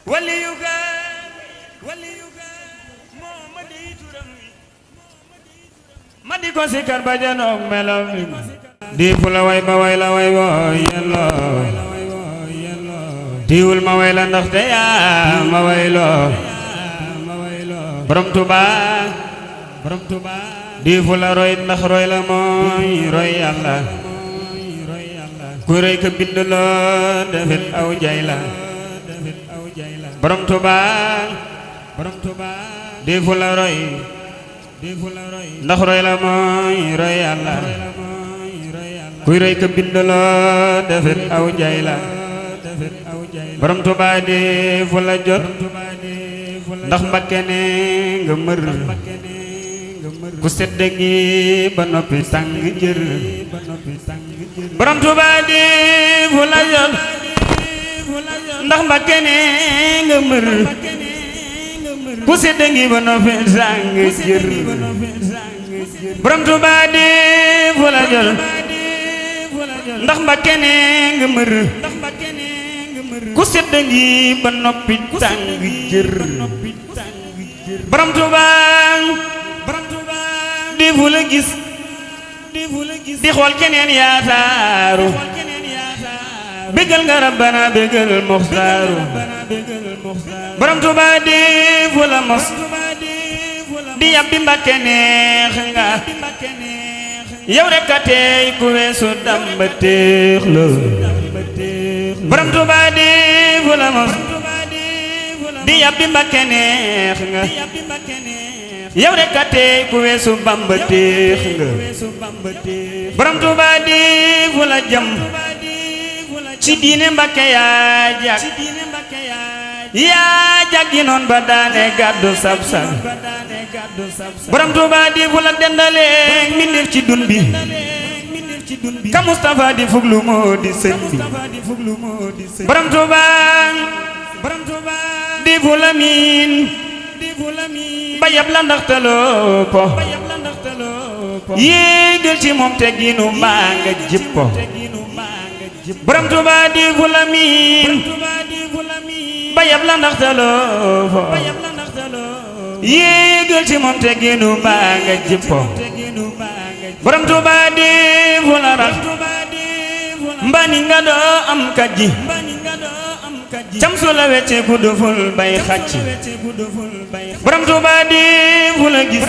waliyuga moo ma dey turam ma di ko sikar ba janoog melam di fu la way ba way la way woo yello diwul ma way la ndax te yaa ma way loo borom Tuuba di fu la roy ndax roy la mooy roy Yàlla ku roy ka bind loo defit aw jay la borom Tuuba di fu la roy ndax roy la mooy roy Yàlla kuy roy ka bind loo defit aw jay la borom Tuuba di fu la jot ndax Mbakke ne nga mër ku sedd ngi ba noppi tàng jër borom Tuuba di fu la jot ndax Mbakke ne nga mër ku sedd ngi ba noppi tàng jër borom Tuuba di fu la jot ndax Mbakke ne nga mër ku sedd ngi ba noppi tàng jër borom Tuuba di fu la gis di xool keneen yaataaru bégal nga Rabbana bégal Muxtaaru borom Tuuba di fu la mos di yabbi Mbakke neex nga yow rek a tey ku weesu damba teex la borom Tuuba di fu la mos di yabbi Mbakke neex nga yow rek a tey ku weesu Bamba teex nga borom Tuuba di fu la jëm ci diine Mbakke yaa jag yi noon ba daane gàddu sab-sab borom Tuuba di fu la dendaleeg mbindeef ci dun bi ka Mustafa di fuglu moo di sëñ bi borom Tuuba di fu la miin ba yab la ndaxtaloo ko yéegal ci moom tegginu mbaa nga jib ko borom Tuuba di fu la miin ba yab la ndaxtaloo ko yéegal ci moom tegginu mbaa nga jib ko borom Tuuba di fu la rax mbani nga doo am kajji cam su la wecce ku doful bay xacc borom Tuuba di fu la gis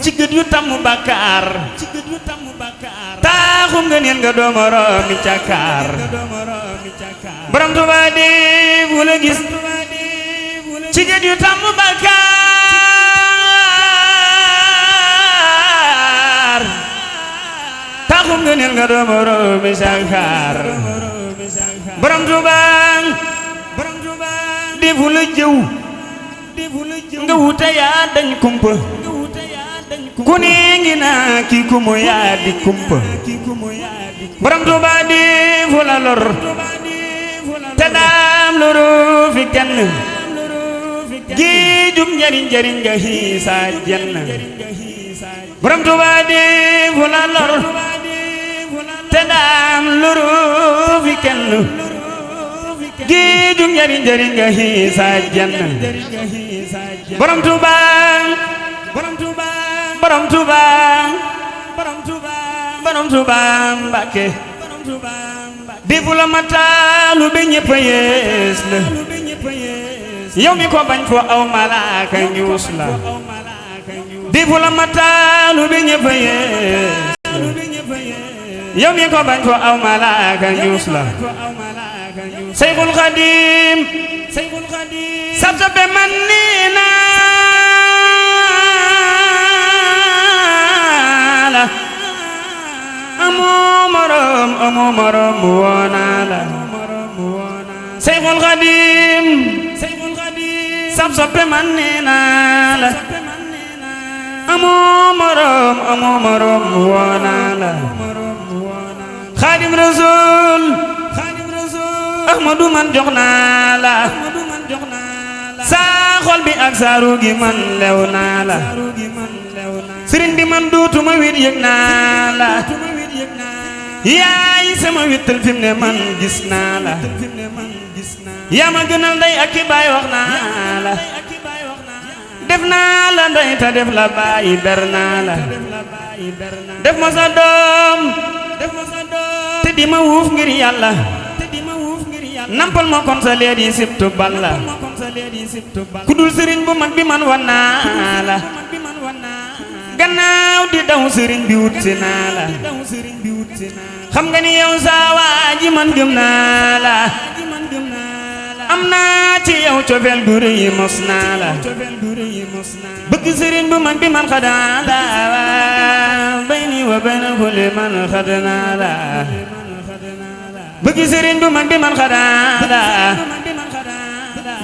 ci gët yu tamm bàkkaar taaxum nga neen nga doo moroomi càkkaar borom Tuuba di fu la gis ci gët yu tamm bàkkaar taaxum nga neen nga doo moroomi càkkaar borom Tuuba di fu la jëw nga wuta yaa dañ kumpa ku ne ngi naa ki kumu yaa di kumpa borom Tuuba di fu la lor te daam loru fi kenn géejum njariñ nga xiisa jenn borom Tuuba di fu la lor te daam loru fi kenn géejum njariñ nga xiisa jenn borom Tuuba Mbakke di fu la mataalu be ñëpp a yees la yow mi ko bañ fo aw malaaka ñuus la di fu la mataalu be ñëpp a yees yow mi ko bañ fo aw malaaka ñuus la Seyxul Xadiim sabta be man nii naa la amoo morom woonaa la Seyxul Xadiim sabta be man nii naa la amoo morom woonaa la Xaadim Rasuul Ahmadu man jox naa la saa xol bi ak saa ruugi man lew naa la sëriñ bi man duutuma wit yëg naa la yaay sama wit wéttal fi mu ne man gis naa la yaa ma gënal ndey ak ki baay wax naa la def naa la ndey te def la baay ber naa la def ma sa doom te di ma wuuf ngir yàlla nampal ma kon sa leer yi sibtu balla ku dul sëriñ bu mag bi man wan naa la gannaaw di daw sëriñ bi wut si naa la xam nga ni yow saa waa ji man gëm naa la am naa ci yow cofeel gu rëy mos naa la bëgg sëriñ bu mag bi man xadaa la bayni wa bayna kulli man xadanaa la bëgg sëriñ bu mag bi man xadaa la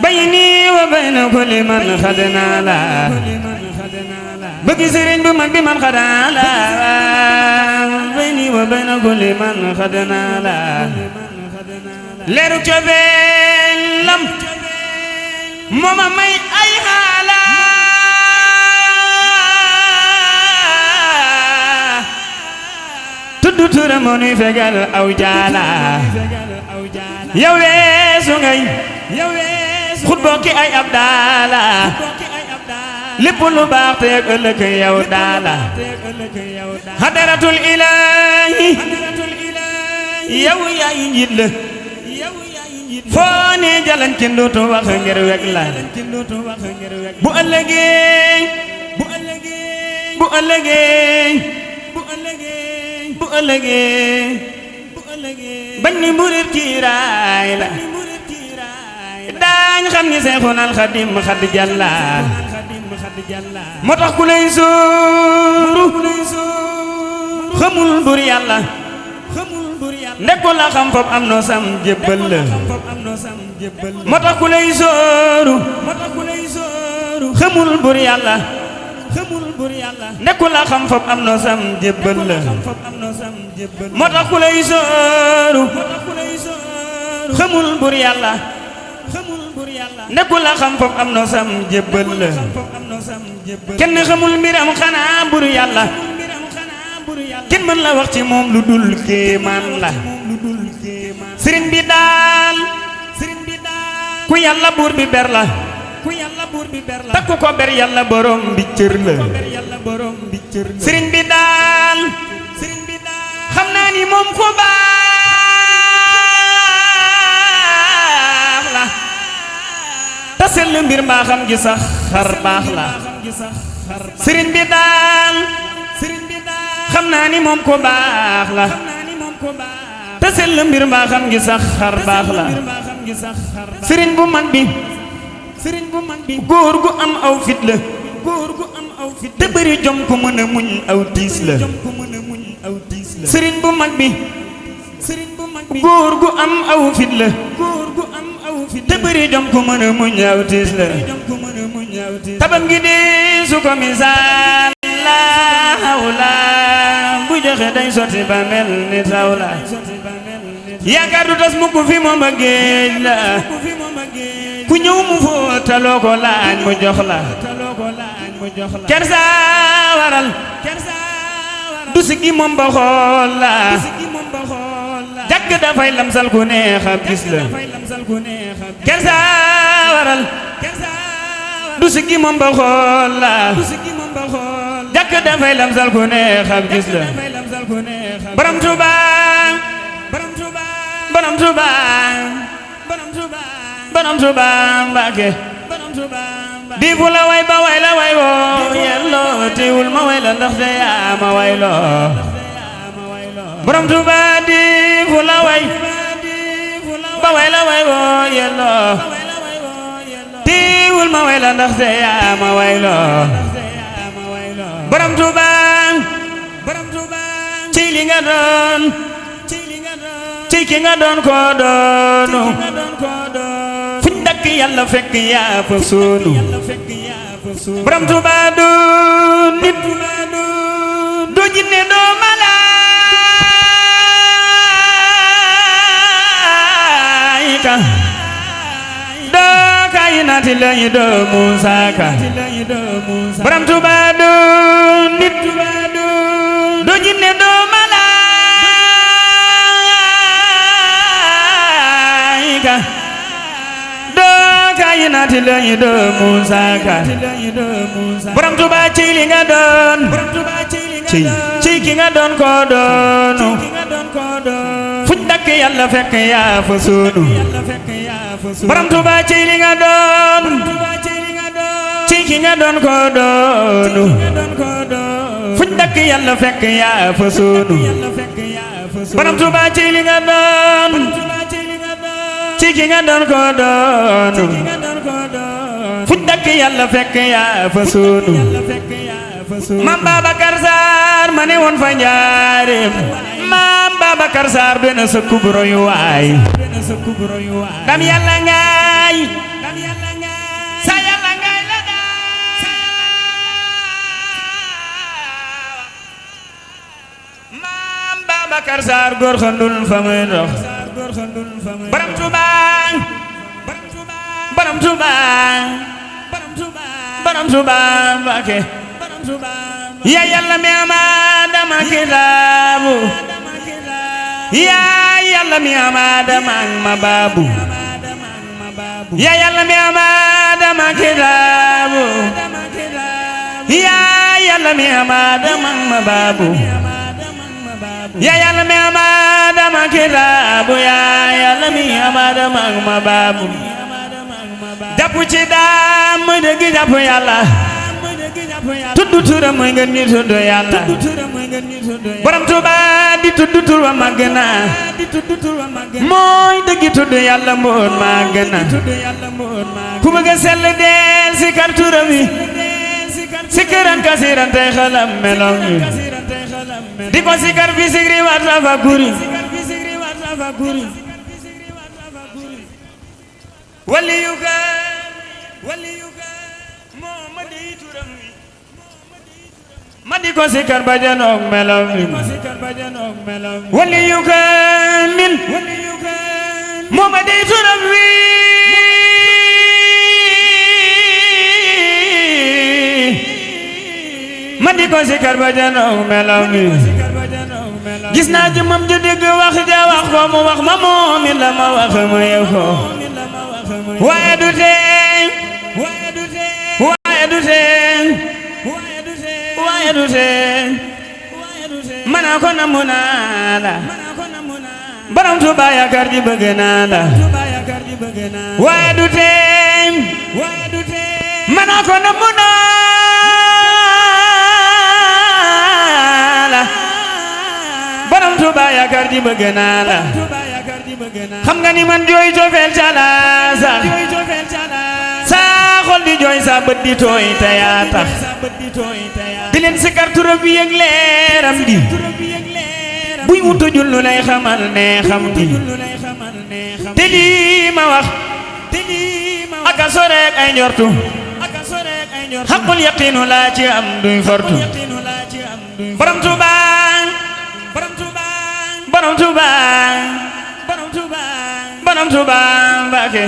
bayni wa bayna kulli man xadanaa la bëgg sëriñ bu mag bi man xadaa la bayni wa bayna kulli man xadanaa la leeru cofeelam mooma may ay xaala tuddu tura moo nuy fegal aw jaala yow weesu ngay xut bokki ay ab daala lépp lu baax teeg ëllëg yow daala hadaratul ilaahi yow yaay njiit la foo ne jalañ kenn dootu wax ngir weg la bu ëllëgee bu ëllëgee bañ ni mburir kiiraay la daañ xam ni Seexunal Xadim xad jalla moo tax ku lay sóoru xamul bur yàlla nekkul la xam fop am no sam jébbal la moo tax ku lay sóoru xamul bur yàlla nekkul la xam fop am no sam jébbal la moo tax ku lay sóoru xamul bur yàlla nekkul la xam fop am no sam jébbal la kenn xamul mbiram xanaa bur yàlla kenn mën la wax ci moom lu dul kéemaan la sëriñ bi daal ku yàlla buur bi ber la takku ko ber yàlla borom bi cër la sëriñ bi daal xam naa ni moom ku baax la te sell mbir mbaa xam gi sax xar baax la sëriñ bi daal xam naa ni moom ko baax la te sell mbir mbaa xam gi sax xar baax la sëriñ bu mag bi góor gu am aw fit la te bëri jom ko mën a muñ aw tiis la sëriñ bu mag bi góor gu am aw fit la te bëri jom ko mën a muñ aw tiis la tabam gi di su ko misaal la hawla bu joxe day sotti ba mel ni sawla yaakaar du tas mukk fi moom a géej la ku ñëw mu fóotaloo ko laaj mu jox la kersa waral du sigi moom ba xool la jàkk dafay lamsal ku neex ab gis la kersa waral du sigi moom ba xool la jàkk dafay lamsal ku neex ab gis la borom Tuuba borom Tuuba borom Tuuba Mbàkke di fu la way ba way la way woo yelloo teewul ma way la ndax de yaa ma way loo borom Tuuba di fu la way ba way la way woo yelloo teewul ma way la ndax de yaa ma way loo borom Tuuba ci li nga doon ci ki nga doon ko doonu fuñ dakk yàlla fekk yaa fa soonu borom Tuuba du nit du jinne doo malaayika doo kaayinaati lañu doo Muusaa Ka borom Tuuba du nit du jinne doo malaayika maati lañu doon Musa Ka borom Tuuba ci li nga doon ci ki nga doon ko doonu fuñ dakk yàlla fekk yaa fa soonu borom Tuuba ci li nga doon ci ki nga doon ko doonu fuñ dakk yàlla fekk yaa fa soonu borom Tuuba ci li nga doon ci ki nga doon ko doonu fuñ dakk yàlla fekk yaa fa soonu Maam Babacar Sarr ma ne woon fa njaareem Maam Babacar Sarr benn sa kubro yu waay dam yàlla ngaay sa yàlla ngaay la daa Maam Babacar Sarr góor xandul fa muy dox borom Tuuba borom Tuuba borom Tuuba Mbàkke ya yàlla mi Adama kitaabu ya yàlla mi Adama ma baabu ya yàlla mi Adama kitaabu ya yàlla mi Adama ma baabu ya yàlla mi Adama kitaabu ya yàlla mi Adama ma baabu jàpp ci daam dëgg jàpp yàlla tuddu turam mooy nga ni tuddu yàlla borom Tuuba di tuddu tur wa màgg na mooy dëgg tuddu yàlla mboot màgg na ku bëgg a sell del sikar turam yi sikaran kasiran tey xalam melom yi di ko sikar fi sigri wat la fa guri wali yuka ma di ko sikar ba janoog melam wali yu kamil moo ma di turam wi ma di ko sikar ba janoog melam gis naa jëmmam ju dégg wax ja wax ko mu wax ma moom it la ma wax ma yow ko waaye du tee mana ko namu naa la borom Tuuba yaakaar ji bëgg naa la waaye du tee mana ko namu naa la borom Tuuba yaakaar ji bëgg naa la xam nga ni man jooy cofeel ca la sax saa xol di jooy saa bët di tooy te yaa tax di leen sikar turam bi yëg leeram di buy wutu jullu lay xamal ne xam di te lii ma wax aka soreek ay njortu xaqul yaqiinu laa ci am duy fortu borom Tuuba borom Tuuba borom Tuuba Mbàkke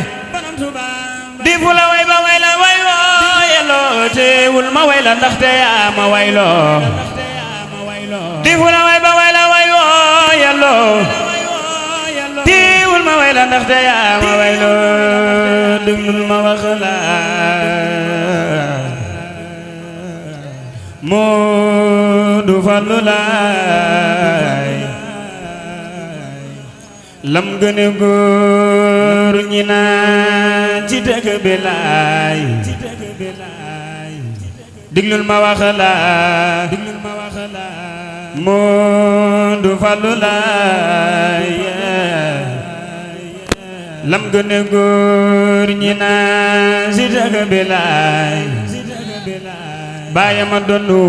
di fu la way ba way la way woo yelloo teewul ma way la ndaxte yaa ma wayloo di fu la way ba way la way woo yelloo teewul ma way la ndaxte yaa ma wayloo déglul ma wax la Moodu Fallu laay lam gëne góor ñi naan ci dëkk bi laay diglul ma wax la Moodu Fallu laay lam gëne góor ñi naan ci dëkk bi laay baayama donnu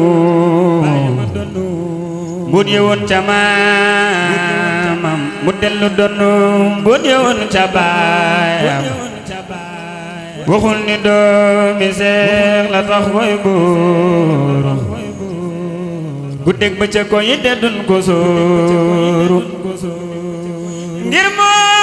mbóot yewoon ca maamam mu dellu donnu mbóot yewoon ca baayam waxul ni doomi seex la tax koy buuru guddeeg bëccëg ko yi deddun ko sóoru ngir moo